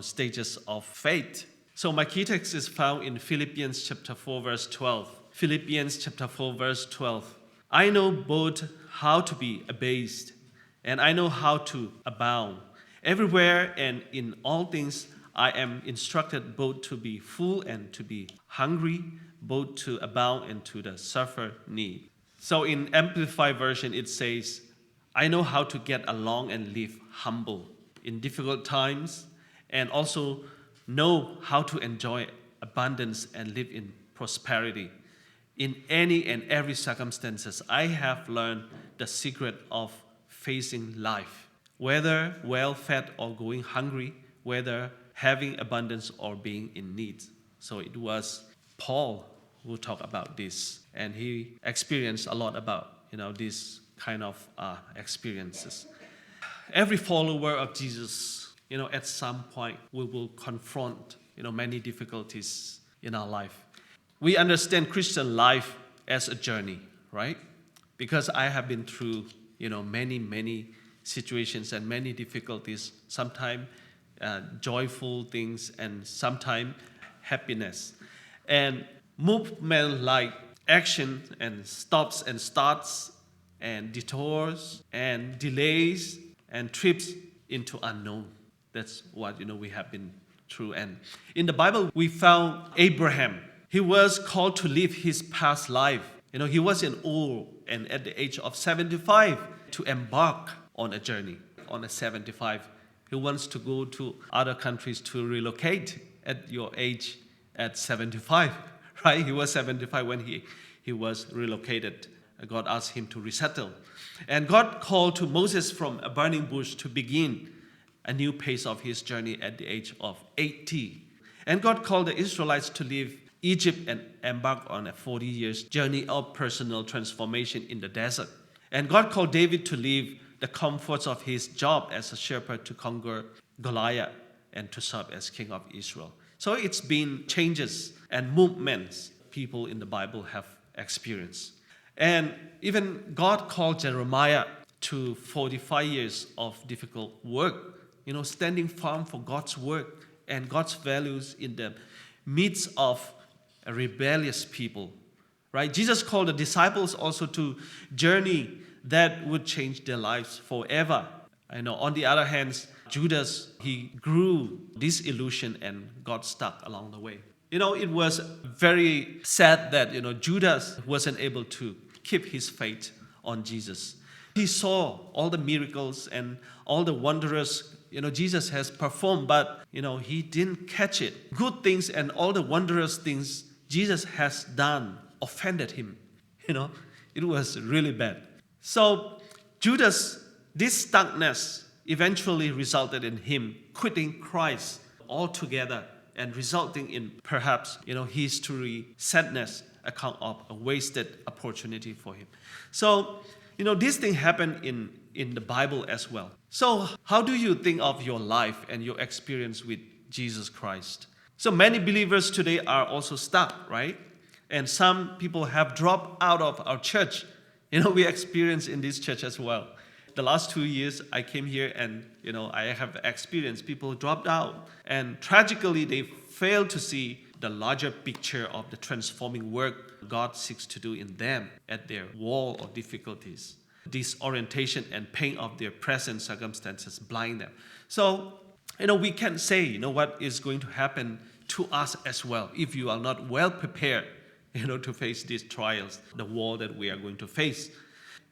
stages of faith. So my key text is found in Philippians chapter 4, verse 12. Philippians chapter 4, verse 12. I know both how to be abased, and I know how to abound. Everywhere and in all things I am instructed both to be full and to be hungry, both to abound and to suffer need. So in Amplified version it says, I know how to get along and live humble in difficult times, and also know how to enjoy abundance and live in prosperity. In any and every circumstances, I have learned the secret of facing life, whether well-fed or going hungry, whether having abundance or being in need. So it was Paul who talked about this, and he experienced a lot about these kind of experiences. Every follower of Jesus, at some point we will confront many difficulties in our life. We understand Christian life as a journey, right? Because I have been through many situations and many difficulties, sometimes joyful things and sometimes happiness. And movement like action and stops and starts and detours and delays and trips into unknown. That's what we have been through. And in the Bible we found Abraham. He was called to live his past life. He was in Ur, and at the age of 75 to embark on a journey. On a 75, he wants to go to other countries to relocate at your age at 75, right? He was 75 when he was relocated. God asked him to resettle. And God called to Moses from a burning bush to begin a new phase of his journey at the age of 80. And God called the Israelites to leave Egypt and embark on a 40 years journey of personal transformation in the desert. And God called David to leave the comforts of his job as a shepherd to conquer Goliath and to serve as king of Israel. So it's been changes and movements people in the Bible have experienced. And even God called Jeremiah to 45 years of difficult work, standing firm for God's work and God's values in the midst of a rebellious people, right? Jesus called the disciples also to journey that would change their lives forever. On the other hand, Judas, he grew disillusioned and got stuck along the way. It was very sad that, Judas wasn't able to keep his faith on Jesus. He saw all the miracles and all the wondrous Jesus has performed, but he didn't catch it. Good things and all the wondrous things Jesus has done offended him. It was really bad. So Judas, this stuckness eventually resulted in him quitting Christ altogether and resulting in perhaps history sadness account of a wasted opportunity for him. So this thing happened in the Bible as well. So how do you think of your life and your experience with Jesus Christ? So many believers today are also stuck, right? And some people have dropped out of our church. We experience in this church as well. The last 2 years I came here and I have experienced people dropped out, and tragically they fail to see the larger picture of the transforming work God seeks to do in them at their wall of difficulties. Disorientation and pain of their present circumstances blind them. So, we can say, what is going to happen to us as well if you are not well prepared, to face these trials, the war that we are going to face.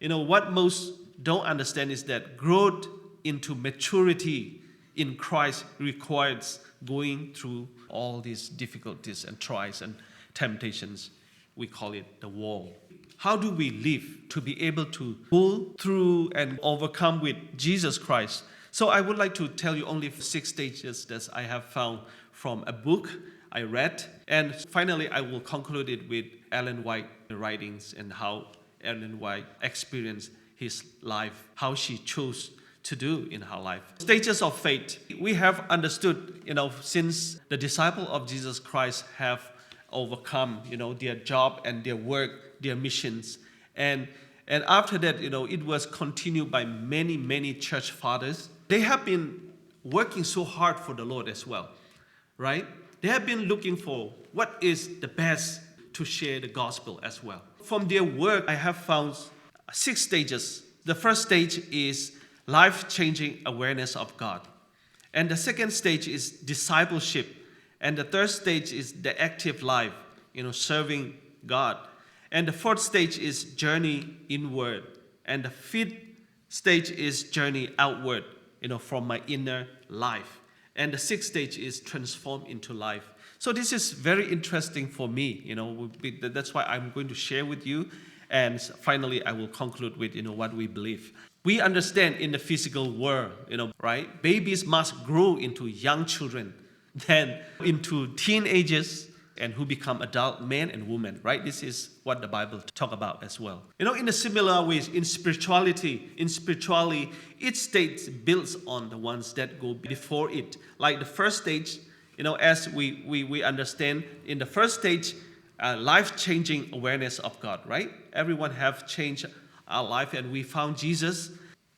What most don't understand is that growth into maturity in Christ requires going through all these difficulties and trials and temptations. We call it the wall. How do we live to be able to pull through and overcome with Jesus Christ? So I would like to tell you only 6 stages that I have found from a book I read. And finally, I will conclude it with Ellen White's writings and how Ellen White experienced his life, how she chose to do in her life. Stages of faith. We have understood, since the disciples of Jesus Christ have overcome, their job and their work, their missions. And after that, it was continued by many church fathers. They have been working so hard for the Lord as well, right? They have been looking for what is the best to share the gospel as well. From their work, I have found 6 stages. The first stage is life-changing awareness of God. And the second stage is discipleship. And the third stage is the active life, serving God. And the fourth stage is journey inward. And the fifth stage is journey outward, from my inner life. And the sixth stage is transform into life. So this is very interesting for me, that's why I'm going to share with you. And finally, I will conclude with, what we believe. We understand in the physical world, right? Babies must grow into young children, then into teenagers, and who become adult men and women, right? This is what the Bible talk about as well. In a similar ways, in spirituality, each stage builds on the ones that go before it. Like the first stage, as we understand, in the first stage, life-changing awareness of God, right? Everyone have changed our life and we found Jesus.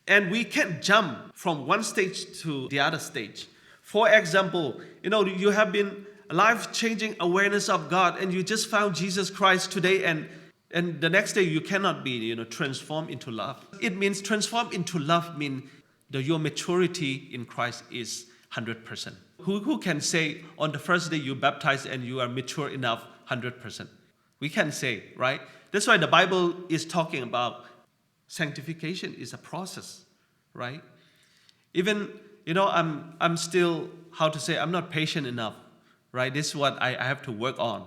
And we can't jump from one stage to the other stage. For example, you have been life-changing awareness of God and you just found Jesus Christ today and the next day you cannot be, transformed into love. It means transform into love means your maturity in Christ is 100%. Who can say on the first day you baptized and you are mature enough 100%? We can say, right? That's why the Bible is talking about sanctification is a process, right? Even, I'm still, I'm not patient enough, right? This is what I have to work on,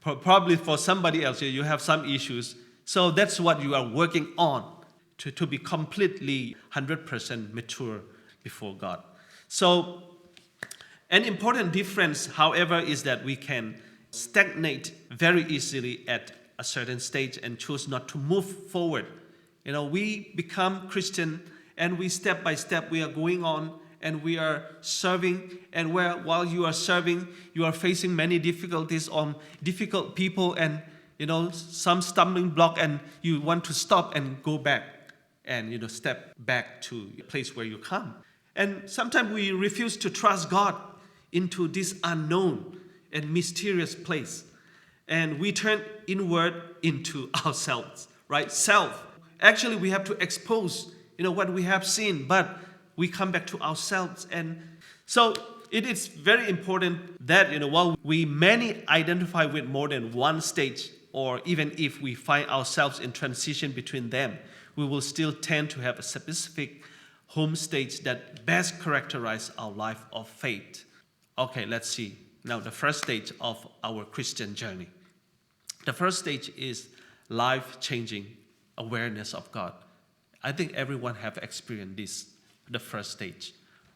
Probably for somebody else, you have some issues. So that's what you are working on to be completely 100% mature before God. So an important difference, however, is that we can stagnate very easily at a certain stage and choose not to move forward. We become Christian and we step by step we are going on and we are serving, and while you are serving, you are facing many difficulties on difficult people and some stumbling block, and you want to stop and go back and step back to a place where you come. And sometimes we refuse to trust God into this unknown and mysterious place. And we turn inward into ourselves, right? Self. Actually, we have to expose, what we have seen, but we come back to ourselves. And so it is very important that, while we many identify with more than one stage, or even if we find ourselves in transition between them, we will still tend to have a specific home stage that best characterize our life of faith. Okay, let's see. Now, the first stage of our Christian journey. The first stage is life-changing awareness of God. I think everyone have experienced this, the first stage,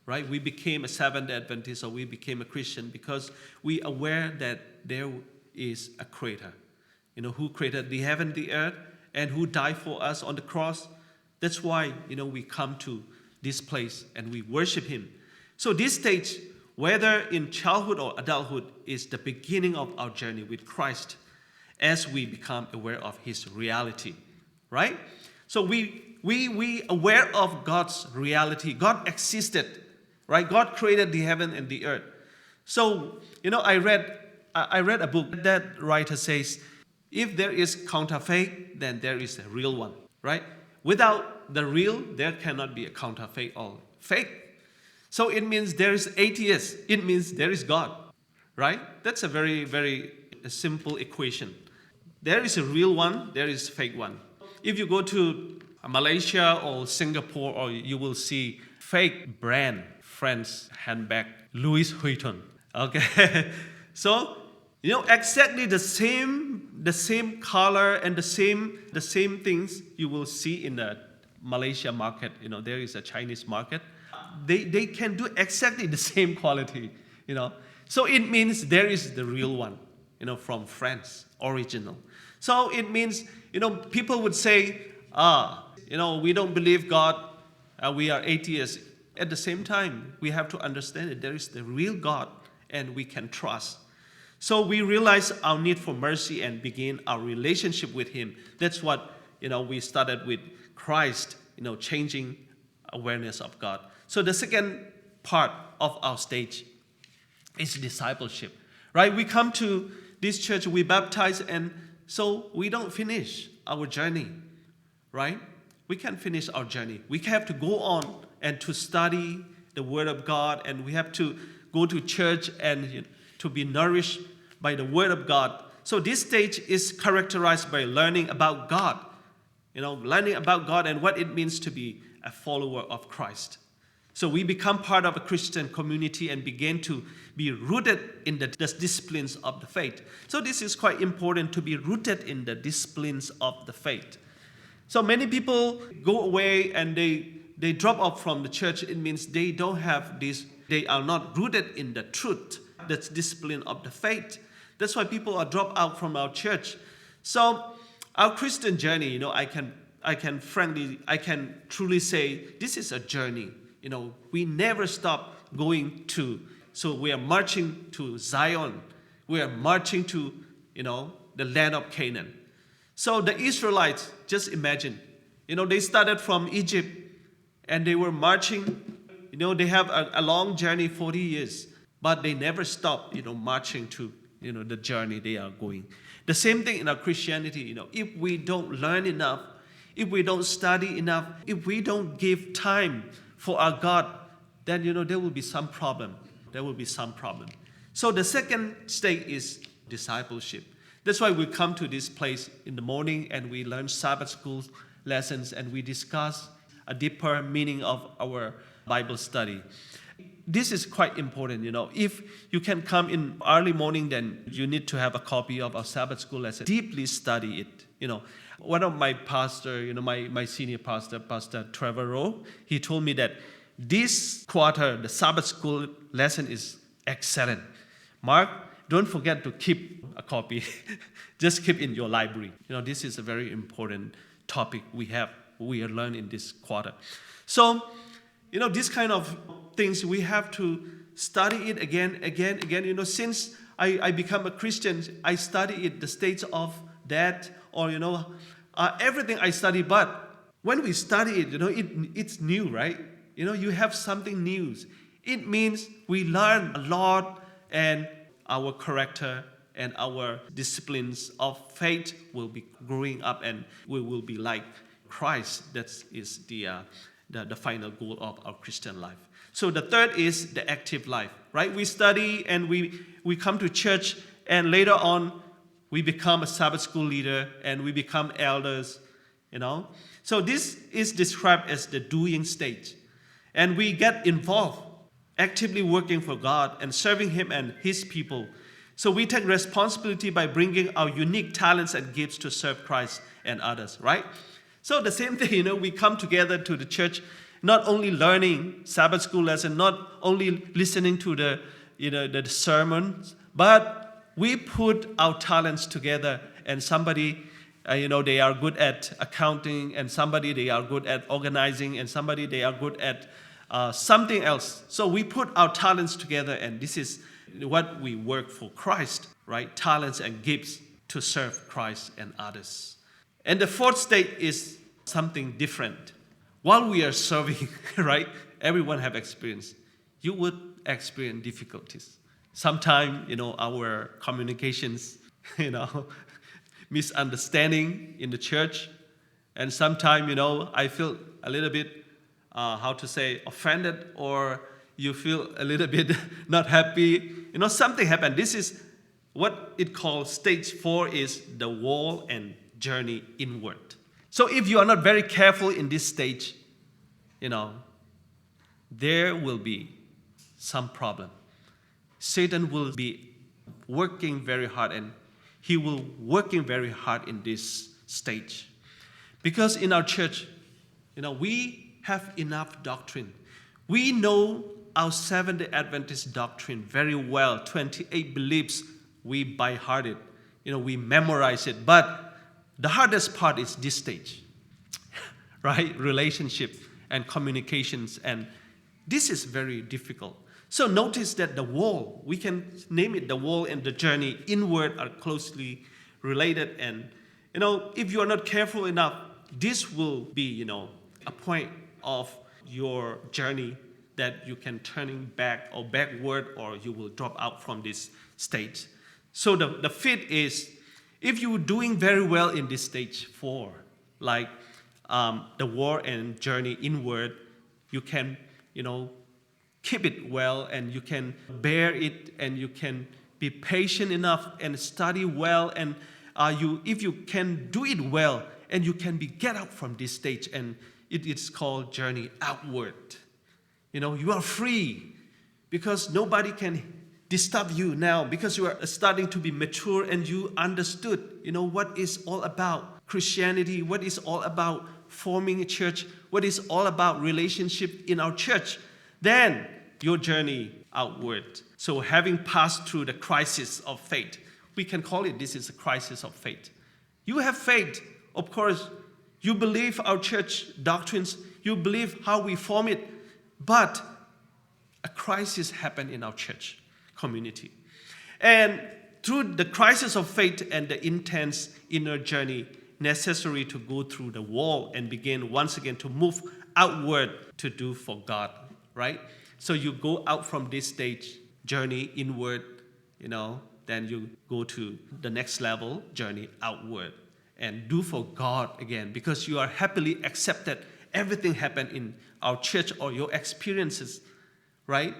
right? We became a Seventh-day Adventist, or we became a Christian because we aware that there is a creator, who created the heaven, the earth, and who died for us on the cross. That's why, we come to this place and we worship him. So this stage, whether in childhood or adulthood, is the beginning of our journey with Christ as we become aware of his reality, right? So we aware of God's reality. God existed, right? God created the heaven and the earth. So, I read a book that writer says, if there is counterfeit, then there is a real one, right? Without the real, there cannot be a counterfeit or fake. So it means there is atheist. It means there is God, right? That's a very, very simple equation. There is a real one, there is a fake one. If you go to Malaysia or Singapore, or you will see fake brand French handbag Louis Vuitton. Okay, so exactly the same color and the same things you will see in the Malaysia market. There is a Chinese market. They can do exactly the same quality. So it means there is the real one. From France, original. So it means people would say, we don't believe God, we are atheists. At the same time, we have to understand that there is the real God and we can trust. So we realize our need for mercy and begin our relationship with him. That's what, we started with Christ, changing awareness of God. So the second part of our stage is discipleship, right? We come to this church, we baptize, and so we don't finish our journey, right? We can't finish our journey. We have to go on and to study the Word of God, and we have to go to church and to be nourished by the Word of God. So this stage is characterized by learning about God, learning about God and what it means to be a follower of Christ. So we become part of a Christian community and begin to be rooted in the disciplines of the faith. So this is quite important, to be rooted in the disciplines of the faith. So many people go away and they drop off from the church. It means they don't have this, they are not rooted in the truth, the discipline of the faith. That's why people are dropped out from our church. So our Christian journey, I can truly say this is a journey. We never stop going to. So we are marching to Zion. We are marching to, the land of Canaan. So the Israelites, just imagine, they started from Egypt and they were marching. They have a long journey, 40 years, but they never stop, marching to, the journey they are going. The same thing in our Christianity, if we don't learn enough, if we don't study enough, if we don't give time for our God, then, there will be some problem. There will be some problem. So the second stage is discipleship. That's why we come to this place in the morning and we learn Sabbath school lessons and we discuss a deeper meaning of our Bible study. This is quite important, If you can come in early morning, then you need to have a copy of our Sabbath school lesson. Deeply study it, One of my pastor, my senior pastor, Pastor Trevor Rowe, he told me that this quarter, the Sabbath school lesson is excellent. Mark, don't forget to keep a copy. Just keep in your library. This is a very important topic we are learning in this quarter. So, this kind of things, we have to study it again. Since I become a Christian, I study it, the stage of that, or, everything I study. But when we study it, it's new, right? You have something new. It means we learn a lot, and our character and our disciplines of faith will be growing up, and we will be like Christ. That is the final goal of our Christian life. So the third is the active life, right? We study and we come to church, and later on we become a Sabbath school leader and we become elders, So this is described as the doing stage. And we get involved, actively working for God and serving Him and His people. So we take responsibility by bringing our unique talents and gifts to serve Christ and others, right? So the same thing, we come together to the church, not only learning Sabbath school lesson, not only listening to the sermons, but we put our talents together, and somebody, they are good at accounting, and somebody they are good at organizing, and somebody they are good at something else. So we put our talents together, and this is what we work for Christ, right? Talents and gifts to serve Christ and others. And the fourth state is something different. While we are serving, right? Everyone have experience. You would experience difficulties. Sometimes, our communications, misunderstanding in the church. And sometimes, I feel a little bit, offended, or you feel a little bit not happy. Something happened. This is what it calls stage 4 is the wall and journey inward. So if you are not very careful in this stage, there will be some problem. Satan will be working very hard, and he will working very hard in this stage. Because in our church, we have enough doctrine. We know our Seventh-day Adventist doctrine very well. 28 beliefs, we by heart it. We memorize it. But the hardest part is this stage, right? Relationship and communications. And this is very difficult. So notice that the wall, we can name it the wall and the journey inward are closely related. And, if you are not careful enough, this will be, a point of your journey that you can turning back or backward, or you will drop out from this stage. So the fifth is, if you're doing very well in this stage 4, like the war and journey inward, you can, keep it well, and you can bear it, and you can be patient enough and study well, and if you can do it well, and you can get out from this stage, and it is called journey outward. You are free because nobody can disturb you now, because you are starting to be mature and you understood, what is all about Christianity, what is all about forming a church, what is all about relationship in our church. Then your journey outward. So having passed through the crisis of faith, we can call it, this is a crisis of faith. You have faith, of course. You believe our church doctrines, you believe how we form it, but a crisis happened in our church community. And through the crisis of faith and the intense inner journey necessary to go through the wall and begin once again to move outward to do for God, right? So you go out from this stage, journey inward, then you go to the next level, journey outward, and do for God again, because you are happily accepted. Everything happened in our church or your experiences, right?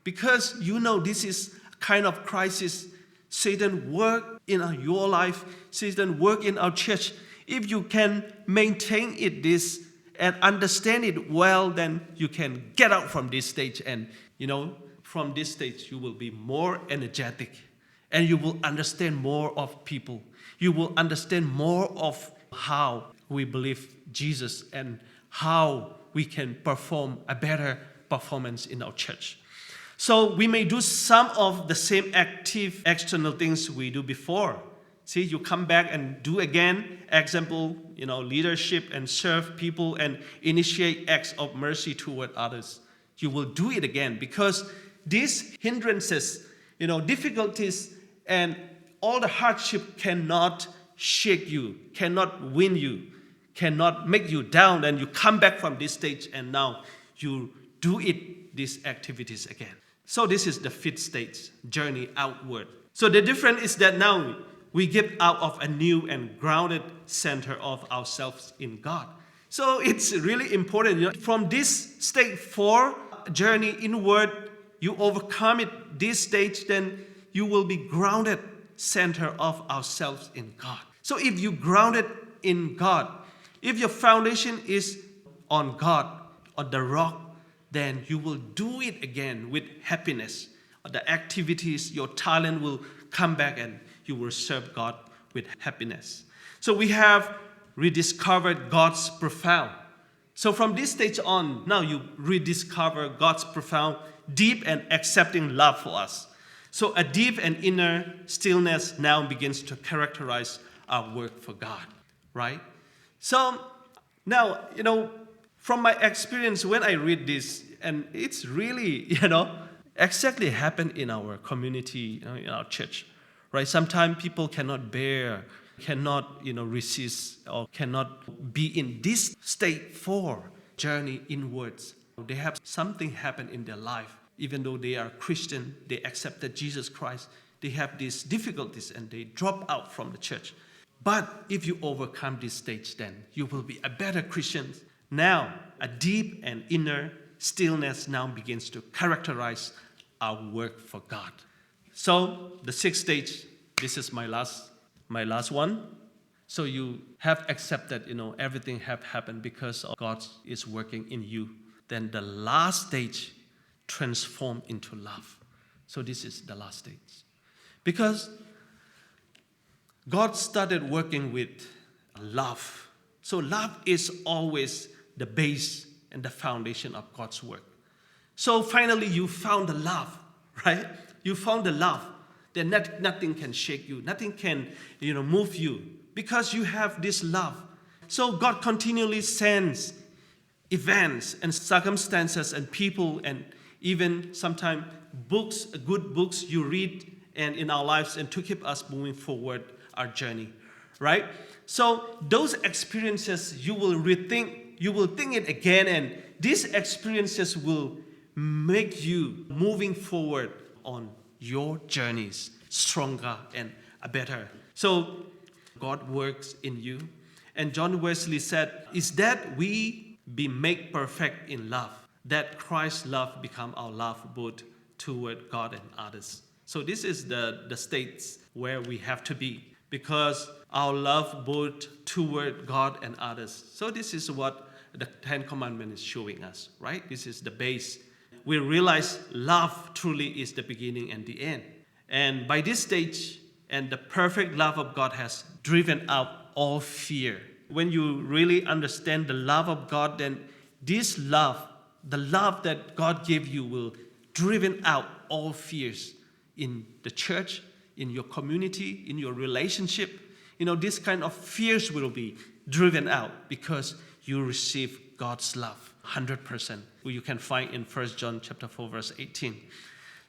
Because this is a kind of crisis. Satan work in your life, Satan work in our church. If you can maintain this and understand it well, then you can get out from this stage, and from this stage you will be more energetic, and you will understand more of people. You will understand more of how we believe Jesus and how we can perform a better performance in our church. So we may do some of the same active external things we do before. See, you come back and do again, example, leadership and serve people and initiate acts of mercy toward others. You will do it again, because these hindrances, difficulties and all the hardship cannot shake you, cannot win you, cannot make you down, and you come back from this stage and now you do these activities again. So this is the fifth stage, journey outward. So the difference is that now we get out of a new and grounded center of ourselves in God. So it's really important. From this stage 4, journey inward, you overcome it, this stage, then you will be grounded center of ourselves in God. So if you grounded in God, if your foundation is on God, on the rock, then you will do it again with happiness. The activities, your talent will come back and you will serve God with happiness. So we have rediscovered God's profound. So from this stage on, now you rediscover God's profound, deep and accepting love for us. So a deep and inner stillness now begins to characterize our work for God, right? So now, from my experience when I read this, and it's really, exactly happened in our community, in our church, right? Sometimes people cannot bear, cannot, resist, or cannot be in this state 4, journey inwards. They have something happen in their life. Even though they are Christian, they accepted Jesus Christ, they have these difficulties and they drop out from the church. But if you overcome this stage, then you will be a better Christian. Now, a deep and inner stillness now begins to characterize our work for God. So the 6th stage, this is my last one. So you have accepted, everything have happened because God is working in you. Then the last stage, transform into love. So this is the last stage. Because God started working with love. So love is always the base and the foundation of God's work. So finally you found the love, right? You found the love. Then nothing can shake you. Nothing can, move you. Because you have this love. So God continually sends events and circumstances and people and even sometimes books, good books you read and in our lives and to keep us moving forward our journey, right? So those experiences you will think it again, and these experiences will make you moving forward on your journeys stronger and better. So God works in you. And John Wesley said, is that we be made perfect in love, that Christ's love become our love both toward God and others. So this is the states where we have to be, because our love both toward God and others. So this is what the Ten Commandments is showing us, right? This is the base. We realize love truly is the beginning and the end. And by this stage, and the perfect love of God has driven out all fear. When you really understand the love of God, then this love, the love that God gave you, will driven out all fears in the church, in your community, in your relationship. This kind of fears will be driven out because you receive God's love 100%. You can find in 1 John chapter 4, verse 18.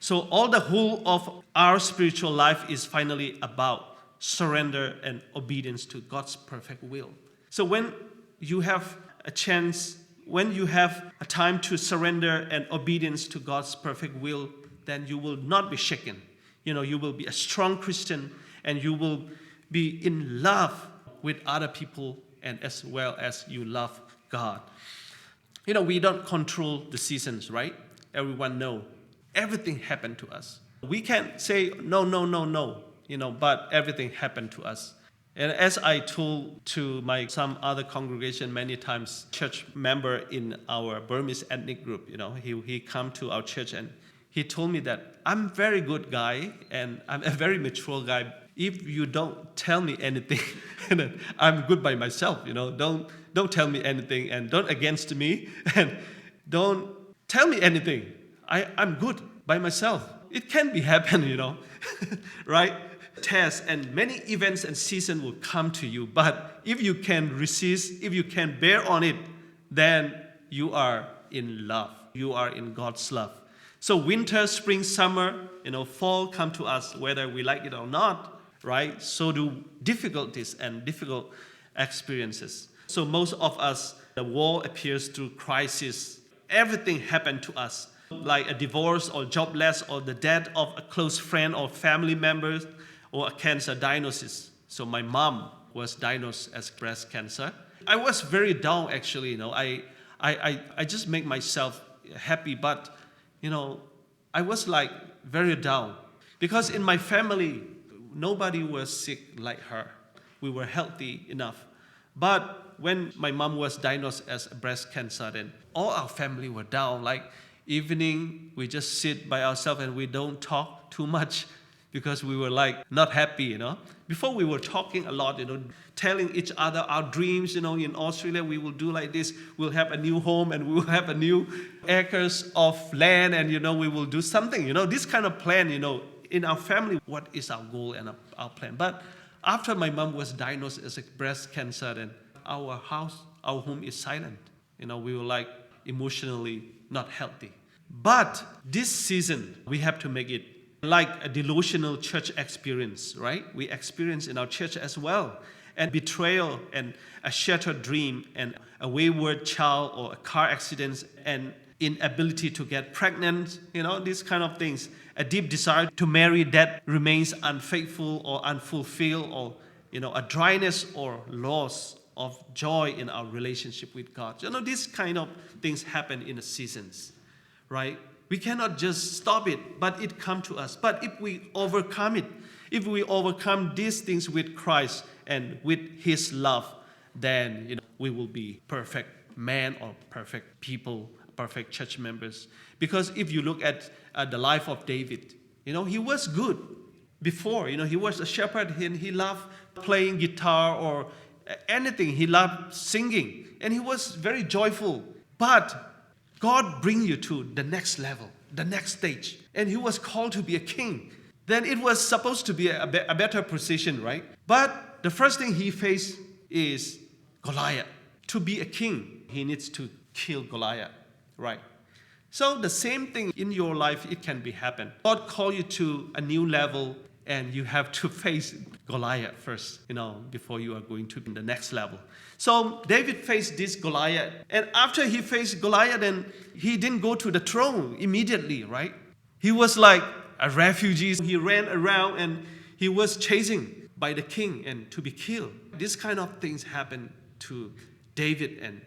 So all the whole of our spiritual life is finally about surrender and obedience to God's perfect will. So when you have a chance, when you have a time to surrender and obedience to God's perfect will, then you will not be shaken. You will be a strong Christian, and you will be in love with other people, and as well as you love God. We don't control the seasons, right? Everyone knows. Everything happened to us. We can say no, but everything happened to us. And as I told to some other congregation many times, church member in our Burmese ethnic group, he come to our church and he told me that I'm a very good guy and I'm a very mature guy. If you don't tell me anything, I'm good by myself. Don't tell me anything, and don't against me, and don't tell me anything. I'm good by myself. It can be happen, right? Tests and many events and seasons will come to you. But if you can resist, if you can bear on it, then you are in love. You are in God's love. So winter, spring, summer, fall come to us whether we like it or not, right? So do difficulties and difficult experiences. So most of us, the world appears through crisis. Everything happened to us, like a divorce or jobless or the death of a close friend or family member or a cancer diagnosis. So my mom was diagnosed as breast cancer. I was very down actually, I just make myself happy, but I was like very down because in my family, nobody was sick like her. We were healthy enough. But when my mom was diagnosed as breast cancer, then all our family were down. Like evening, we just sit by ourselves and we don't talk too much because we were like not happy, Before we were talking a lot, telling each other our dreams, in Australia we will do like this. We'll have a new home and we will have a new acres of land and, we will do something, this kind of plan, in our family, what is our goal and our plan. But after my mom was diagnosed as a breast cancer, then our home is silent. We were like emotionally not healthy. But this season, we have to make it like a delusional church experience, right? We experience in our church as well. And betrayal and a shattered dream and a wayward child or a car accident and inability to get pregnant, these kind of things. A deep desire to marry that remains unfaithful or unfulfilled, or, a dryness or loss of joy in our relationship with God. These kind of things happen in the seasons, right? We cannot just stop it, but it comes to us. But if we overcome it, if we overcome these things with Christ and with His love, then we will be perfect man or perfect people, perfect church members. Because if you look at the life of David, he was good before. He was a shepherd and he loved playing guitar or anything. He loved singing and he was very joyful. But God bring you to the next level, the next stage. And he was called to be a king. Then it was supposed to be a better position, right? But the first thing he faced is Goliath. To be a king, he needs to kill Goliath, right? So the same thing in your life, it can be happen. God call you to a new level And you have to face Goliath first, before you are going to the next level. So David faced this Goliath. And after he faced Goliath, and he didn't go to the throne immediately, right? He was like a refugee. He ran around and he was chasing by the king and to be killed. This kind of things happened to David. And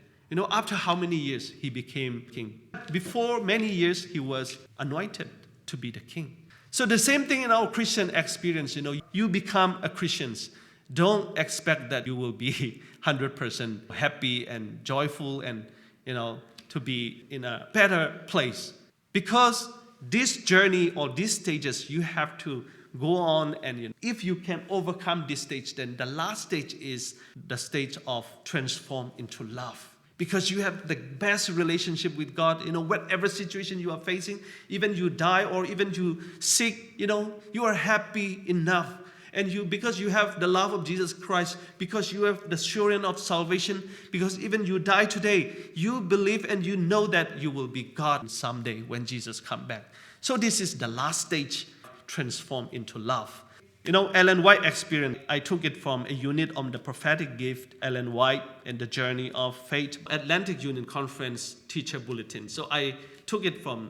after how many years he became king? Before many years, he was anointed to be the king. So the same thing in our Christian experience, you become a Christian. Don't expect that you will be 100% happy and joyful and, to be in a better place. Because this journey or these stages, you have to go on, and if you can overcome this stage, then the last stage is the stage of transform into love. Because you have the best relationship with God, whatever situation you are facing, even you die or even you sick, you are happy enough. And because you have the love of Jesus Christ, because you have the assurance of salvation, because even you die today, you believe and you know that you will be God someday when Jesus comes back. So this is the last stage, transform into love. Ellen White experience, I took it from a unit on the prophetic gift, Ellen White and the Journey of Faith, Atlantic Union Conference Teacher Bulletin. So I took it from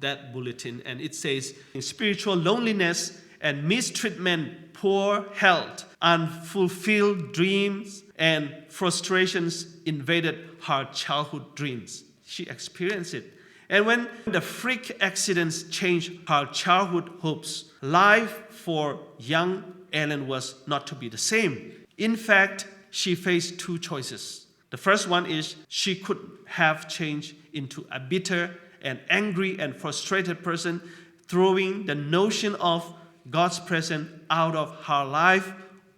that bulletin, and it says, spiritual loneliness and mistreatment, poor health, unfulfilled dreams, and frustrations invaded her childhood dreams. She experienced it. And when the freak accidents changed her childhood hopes, life for young Ellen was not to be the same. In fact, she faced two choices. The first one is she could have changed into a bitter and angry and frustrated person, throwing the notion of God's presence out of her life,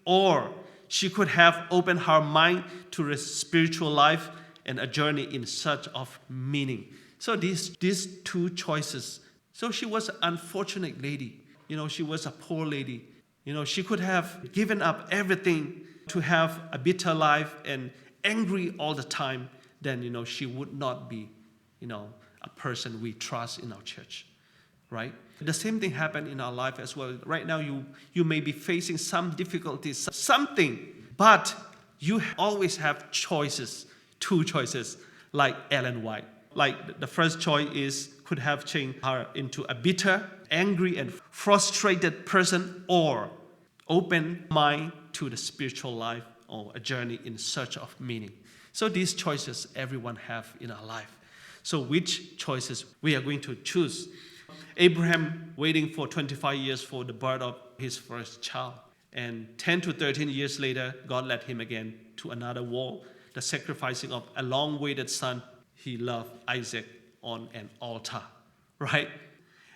or she could have opened her mind to a spiritual life and a journey in search of meaning. So these two choices. So she was an unfortunate lady. She was a poor lady. She could have given up everything to have a bitter life and angry all the time. Then, she would not be, a person we trust in our church, right? The same thing happened in our life as well. Right now, you may be facing some difficulties, something, but you always have choices, two choices, like Ellen White. Like the first choice could have changed her into a bitter, angry, and frustrated person, or open mind to the spiritual life or a journey in search of meaning. So these choices everyone have in our life. So which choices we are going to choose? Abraham waiting for 25 years for the birth of his first child. And 10 to 13 years later, God led him again to another war, the sacrificing of a long-awaited son. He loved Isaac on an altar, right?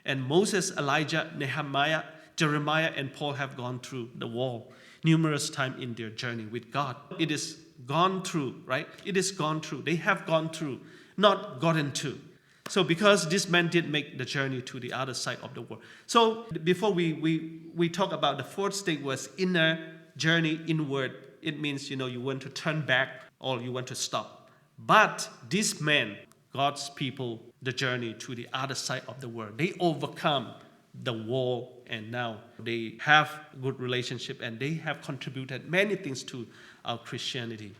And Moses, Elijah, Nehemiah, Jeremiah, and Paul have gone through the wall numerous times in their journey with God. It is gone through, right? It is gone through. They have gone through, not gotten to. So because this man did make the journey to the other side of the world. So before we talk about the fourth stage was inner journey inward. It means, you want to turn back or you want to stop. But this man, God's people, the journey to the other side of the world, they overcome the wall, and now they have good relationship and they have contributed many things to our Christianity.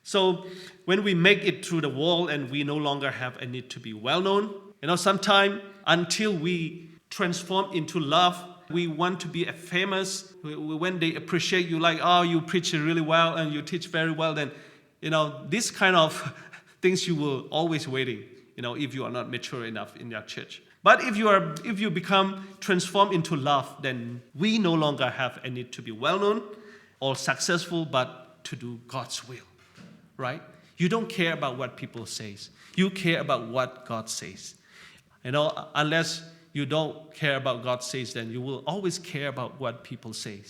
So when we make it through the wall and we no longer have a need to be well known, sometime until we transform into love, we want to be a famous. When they appreciate you, like, oh, you preach really well and you teach very well, then this kind of things you will always waiting, if you are not mature enough in your church. But if you become transformed into love, then we no longer have a need to be well known or successful, but to do God's will, right? You don't care about what people say. You care about what God says. Unless you don't care about God says, then you will always care about what people say.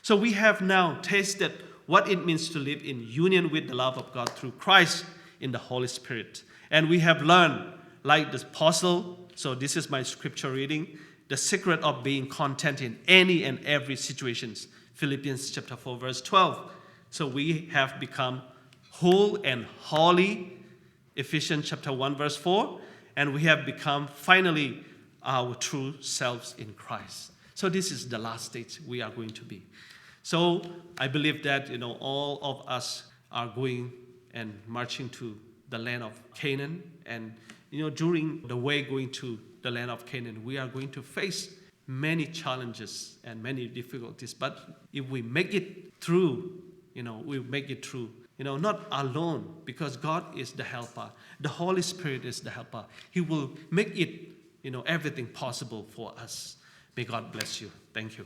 So we have now tasted what it means to live in union with the love of God through Christ in the Holy Spirit. And we have learned, like the apostle, so this is my scripture reading, the secret of being content in any and every situation. Philippians chapter 4, verse 12. So we have become whole and holy, Ephesians chapter 1, verse 4. And we have become finally our true selves in Christ. So this is the last stage we are going to be. So I believe that, all of us are going and marching to the land of Canaan. And, during the way going to the land of Canaan, we are going to face many challenges and many difficulties. But if we make it through, we make it through. Not alone, because God is the helper. The Holy Spirit is the helper. He will make it, everything possible for us. May God bless you. Thank you.